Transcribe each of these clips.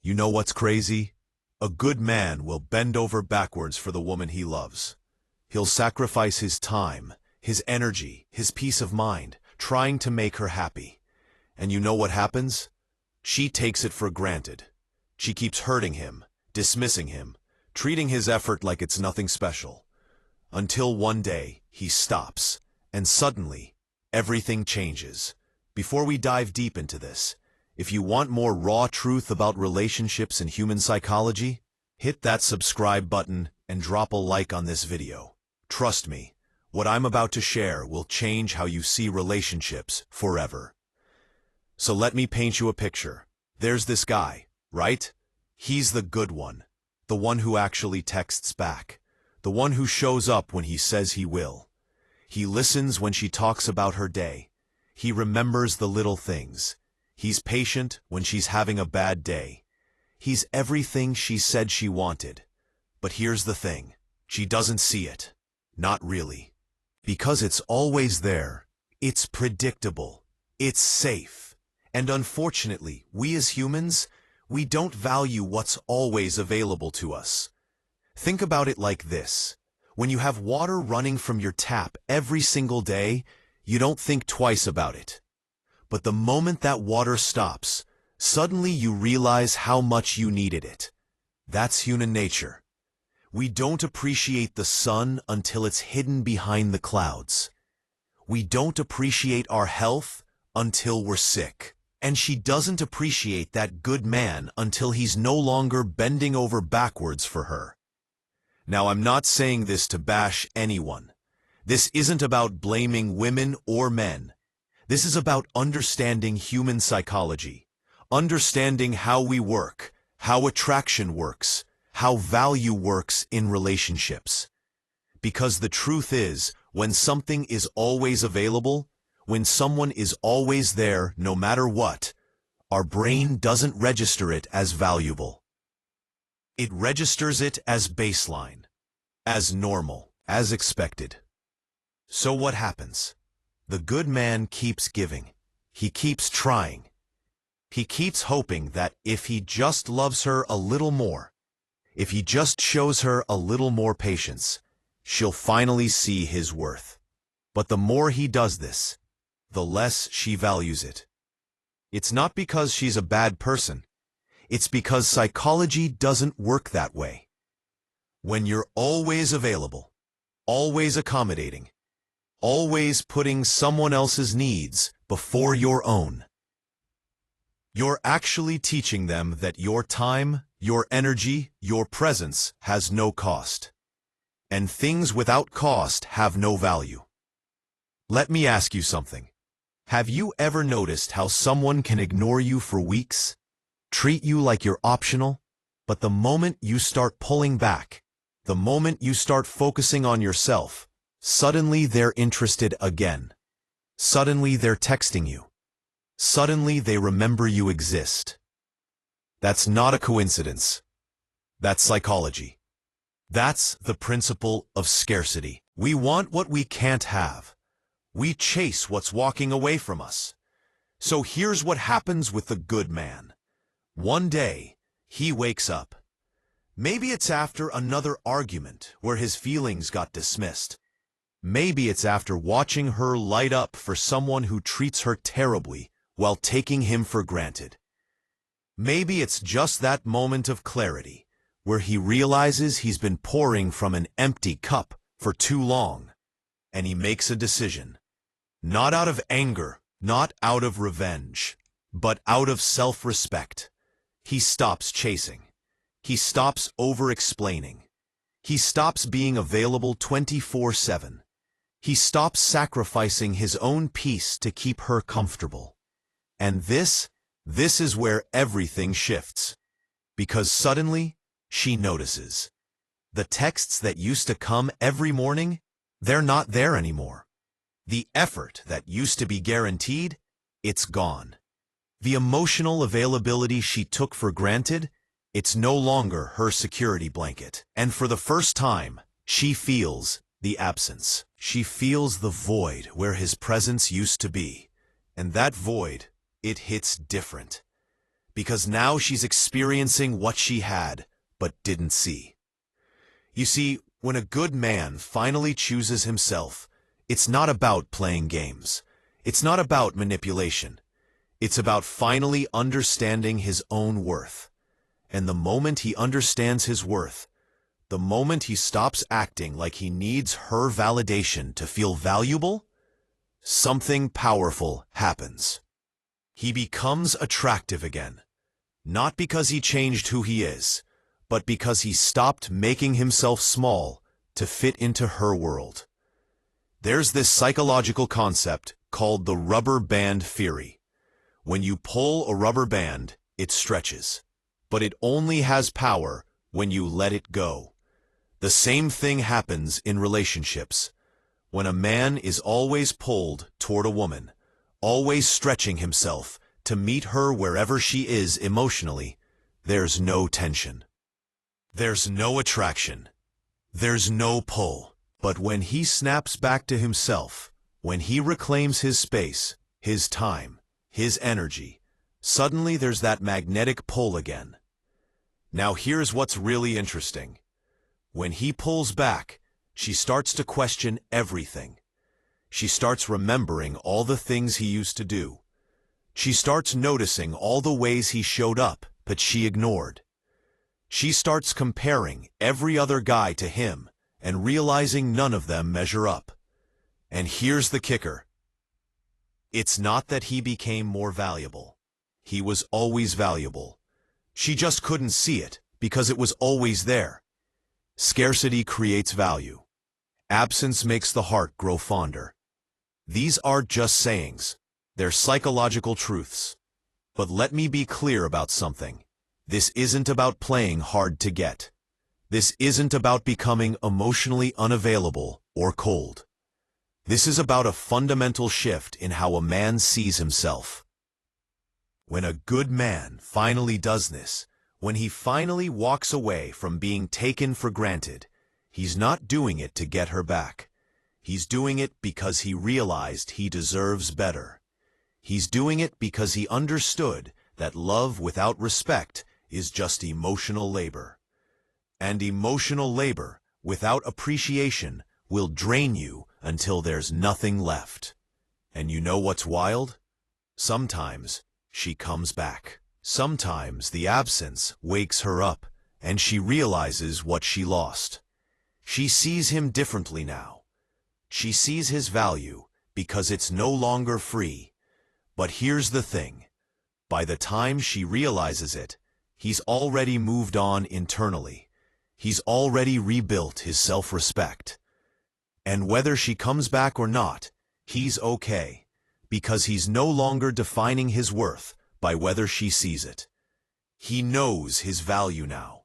You know what's crazy? A good man will bend over backwards for the woman he loves. He'll sacrifice his time, his energy, his peace of mind, trying to make her happy. And you know what happens? She takes it for granted. She keeps hurting him, dismissing him, treating his effort like it's nothing special. Until one day, he stops, and suddenly, everything changes. Before we dive deep into this, if you want more raw truth about relationships and human psychology, hit that subscribe button and drop a like on this video. Trust me, what I'm about to share will change how you see relationships forever. So let me paint you a picture. There's this guy, right? He's the good one, the one who actually texts back, the one who shows up when he says he will. He listens when she talks about her day. He remembers the little things. He's patient when she's having a bad day. He's everything she said she wanted. But here's the thing. She doesn't see it. Not really. Because it's always there. It's predictable. It's safe. And unfortunately, we as humans, we don't value what's always available to us. Think about it like this. When you have water running from your tap every single day, you don't think twice about it. But the moment that water stops, suddenly you realize how much you needed it. That's human nature. We don't appreciate the sun until it's hidden behind the clouds. We don't appreciate our health until we're sick. And she doesn't appreciate that good man until he's no longer bending over backwards for her. Now, I'm not saying this to bash anyone. This isn't about blaming women or men. This is about understanding human psychology, understanding how we work, how attraction works, how value works in relationships. Because the truth is, when something is always available, when someone is always there no matter what, our brain doesn't register it as valuable. It registers it as baseline, as normal, as expected. So what happens? The good man keeps giving. He keeps trying. He keeps hoping that if he just loves her a little more, if he just shows her a little more patience, she'll finally see his worth. But the more he does this, the less she values it. It's not because she's a bad person. It's because psychology doesn't work that way. When you're always available, always accommodating, always putting someone else's needs before your own, you're actually teaching them that your time, your energy, your presence has no cost. And things without cost have no value. Let me ask you something. Have you ever noticed how someone can ignore you for weeks, treat you like you're optional, but the moment you start pulling back, the moment you start focusing on yourself, suddenly they're interested again. Suddenly they're texting you. Suddenly they remember you exist. That's not a coincidence. That's psychology. That's the principle of scarcity. We want what we can't have. We chase what's walking away from us. So here's what happens with the good man. One day, he wakes up. Maybe it's after another argument where his feelings got dismissed. Maybe it's after watching her light up for someone who treats her terribly while taking him for granted. Maybe it's just that moment of clarity where he realizes he's been pouring from an empty cup for too long, and he makes a decision. Not out of anger, not out of revenge, but out of self-respect. He stops chasing. He stops over-explaining. He stops being available 24/7. He stops sacrificing his own peace to keep her comfortable. And this is where everything shifts. Because suddenly, she notices. The texts that used to come every morning, they're not there anymore. The effort that used to be guaranteed, it's gone. The emotional availability she took for granted, it's no longer her security blanket. And for the first time, she feels the absence. She feels the void where his presence used to be. And that void, it hits different. because now she's experiencing what she had, but didn't see. You see, when a good man finally chooses himself, it's not about playing games. It's not about manipulation. It's about finally understanding his own worth. And the moment he understands his worth, the moment he stops acting like he needs her validation to feel valuable, something powerful happens. He becomes attractive again, not because he changed who he is, but because he stopped making himself small to fit into her world. There's this psychological concept called the rubber band theory. When you pull a rubber band, it stretches, but it only has power when you let it go. The same thing happens in relationships. When a man is always pulled toward a woman, always stretching himself to meet her wherever she is emotionally, there's no tension. There's no attraction. There's no pull. But when he snaps back to himself, when he reclaims his space, his time, his energy, suddenly there's that magnetic pull again. Now here's what's really interesting. When he pulls back, she starts to question everything. She starts remembering all the things he used to do. She starts noticing all the ways he showed up, but she ignored. She starts comparing every other guy to him and realizing none of them measure up. And here's the kicker. It's not that he became more valuable. He was always valuable. She just couldn't see it because it was always there. Scarcity creates value. Absence makes the heart grow fonder. These aren't just sayings. They're psychological truths. But let me be clear about something. This isn't about playing hard to get. This isn't about becoming emotionally unavailable or cold. This is about a fundamental shift in how a man sees himself. When a good man finally does this, when he finally walks away from being taken for granted, he's not doing it to get her back. He's doing it because he realized he deserves better. He's doing it because he understood that love without respect is just emotional labor. And emotional labor without appreciation will drain you until there's nothing left. And you know what's wild? Sometimes she comes back. Sometimes the absence wakes her up, and she realizes what she lost. She sees him differently now. She sees his value because it's no longer free. But here's the thing. By the time she realizes it, he's already moved on internally. He's already rebuilt his self-respect. And whether she comes back or not, he's okay, because he's no longer defining his worth by whether she sees it. He knows his value now,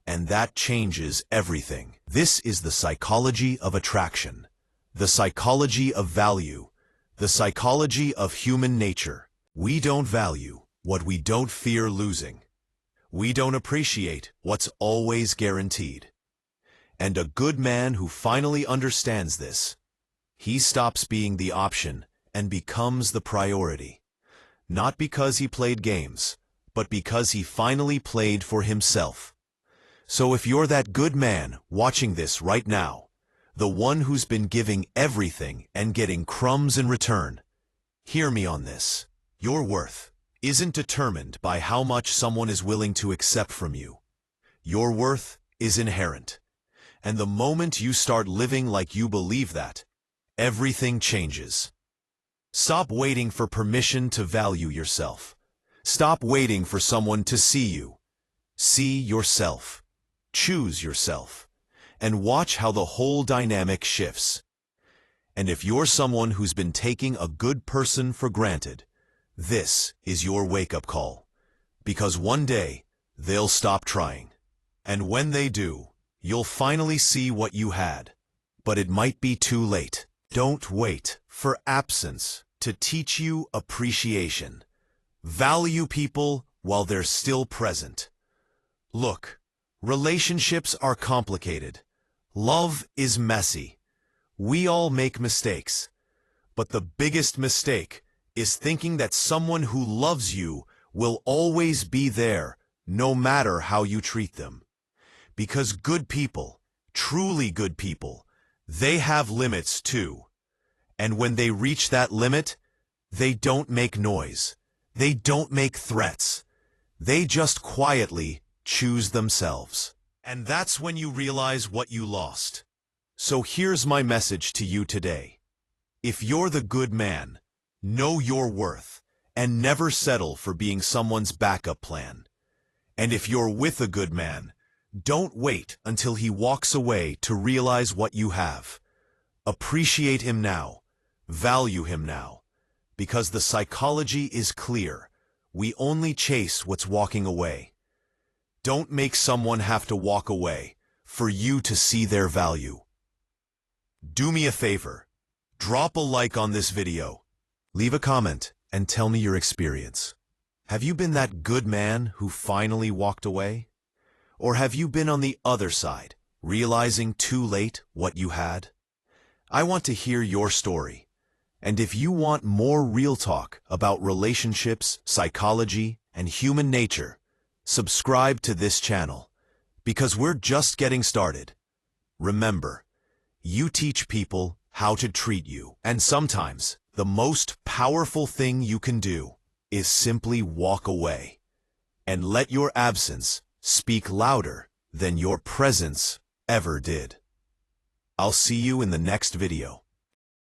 and that changes everything. This is the psychology of attraction, the psychology of value, the psychology of human nature. We don't value what we don't fear losing. We don't appreciate what's always guaranteed. And a good man who finally understands this, he stops being the option and becomes the priority. Not because he played games, but because he finally played for himself. So if you're that good man watching this right now, the one who's been giving everything and getting crumbs in return, hear me on this. Your worth isn't determined by how much someone is willing to accept from you. Your worth is inherent. And the moment you start living like you believe that, everything changes. Stop waiting for permission to value yourself. Stop waiting for someone to see you. See yourself. Choose yourself. And watch how the whole dynamic shifts. And if you're someone who's been taking a good person for granted, this is your wake-up call. Because one day, they'll stop trying. And when they do, you'll finally see what you had. But it might be too late. Don't wait for absence to teach you appreciation. Value people while they're still present. Look, relationships are complicated. Love is messy. We all make mistakes. But the biggest mistake is thinking that someone who loves you will always be there, no matter how you treat them. Because good people, truly good people, they have limits too. And when they reach that limit, they don't make noise. They don't make threats. They just quietly choose themselves. And that's when you realize what you lost. So here's my message to you today. If you're the good man, know your worth and never settle for being someone's backup plan. And if you're with a good man, don't wait until he walks away to realize what you have. Appreciate him now. Value him now. Because the psychology is clear. We only chase what's walking away. Don't make someone have to walk away for you to see their value. Do me a favor. Drop a like on this video. Leave a comment and tell me your experience. Have you been that good man who finally walked away? Or have you been on the other side, realizing too late what you had? I want to hear your story. And if you want more real talk about relationships, psychology, and human nature, subscribe to this channel, because we're just getting started. Remember, you teach people how to treat you, and sometimes the most powerful thing you can do is simply walk away and let your absence speak louder than your presence ever did. I'll see you in the next video.